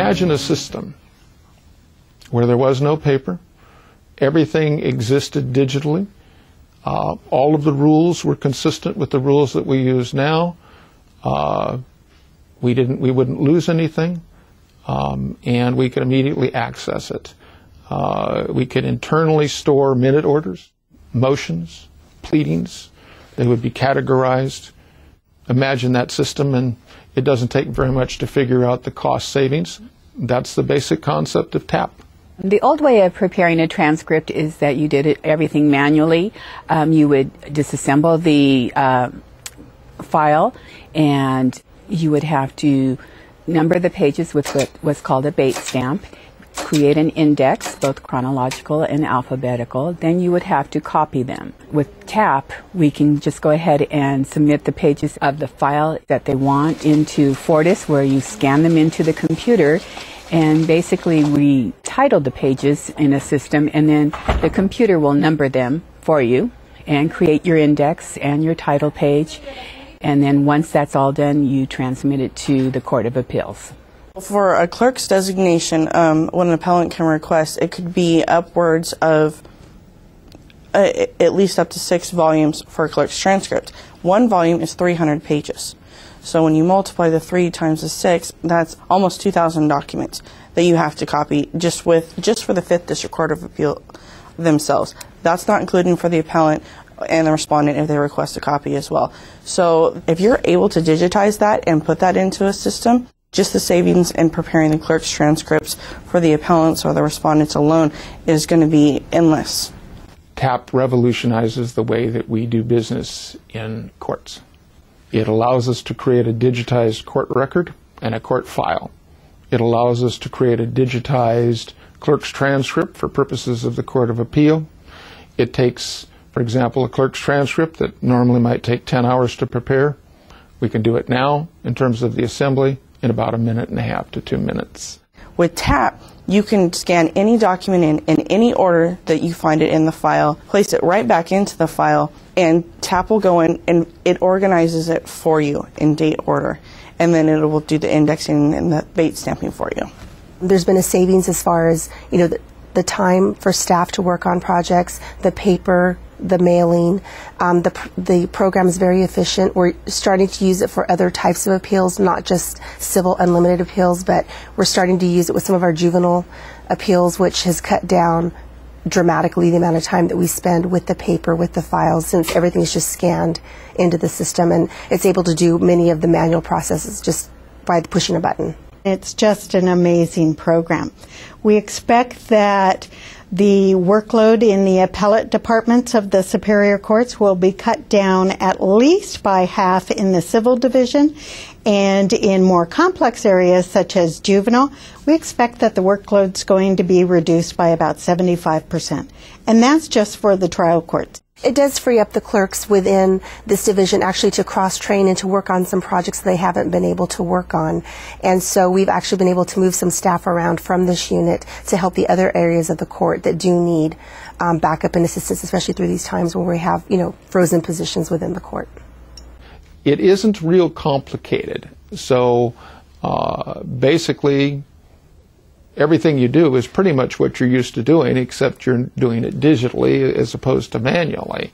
Imagine a system where there was no paper, everything existed digitally, all of the rules were consistent with the rules that we use now. We wouldn't lose anything, and we could immediately access it. We could internally store minute orders, motions, pleadings. They would be categorized. Imagine that system, and it doesn't take very much to figure out the cost savings. That's the basic concept of TAP. The old way of preparing a transcript is that you did everything manually. You would disassemble the file, and you would have to number the pages with what was called a bait stamp, create an index, both chronological and alphabetical. Then you would have to copy them. With TAP, we can just go ahead and submit the pages of the file that they want into Fortis, where you scan them into the computer, and basically we title the pages in a system, and then the computer will number them for you and create your index and your title page. And then once that's all done, you transmit it to the Court of Appeals. For a clerk's designation, what an appellant can request, it could be upwards of at least up to 6 volumes for a clerk's transcript. 1 volume is 300 pages. So when you multiply the 3 times the 6, that's almost 2,000 documents that you have to copy just for the 5th District Court of Appeal themselves. That's not including for the appellant and the respondent if they request a copy as well. So if you're able to digitize that and put that into a system, just the savings in preparing the clerk's transcripts for the appellants or the respondents alone is going to be endless. TAP revolutionizes the way that we do business in courts. It allows us to create a digitized court record and a court file. It allows us to create a digitized clerk's transcript for purposes of the Court of Appeal. It takes, for example, a clerk's transcript that normally might take 10 hours to prepare. We can do it now in terms of the assembly in about 1.5 minutes to 2 minutes. With TAP, you can scan any document in any order that you find it in the file, place it right back into the file, and TAP will go in and it organizes it for you in date order. And then it will do the indexing and the bait stamping for you. There's been a savings as far as, the time for staff to work on projects, the paper, the mailing. The program is very efficient. We're starting to use it for other types of appeals, not just civil unlimited appeals, but we're starting to use it with some of our juvenile appeals, which has cut down dramatically the amount of time that we spend with the paper, with the files, since everything is just scanned into the system, and it's able to do many of the manual processes just by pushing a button. It's just an amazing program. We expect that the workload in the appellate departments of the superior courts will be cut down at least by half in the civil division, and in more complex areas such as juvenile, we expect that the workload's going to be reduced by about 75%. And that's just for the trial courts. It does free up the clerks within this division actually to cross-train and to work on some projects they haven't been able to work on. And so we've actually been able to move some staff around from this unit to help the other areas of the court that do need backup and assistance, especially through these times when we have, frozen positions within the court. It isn't real complicated. So basically, everything you do is pretty much what you're used to doing, except you're doing it digitally as opposed to manually.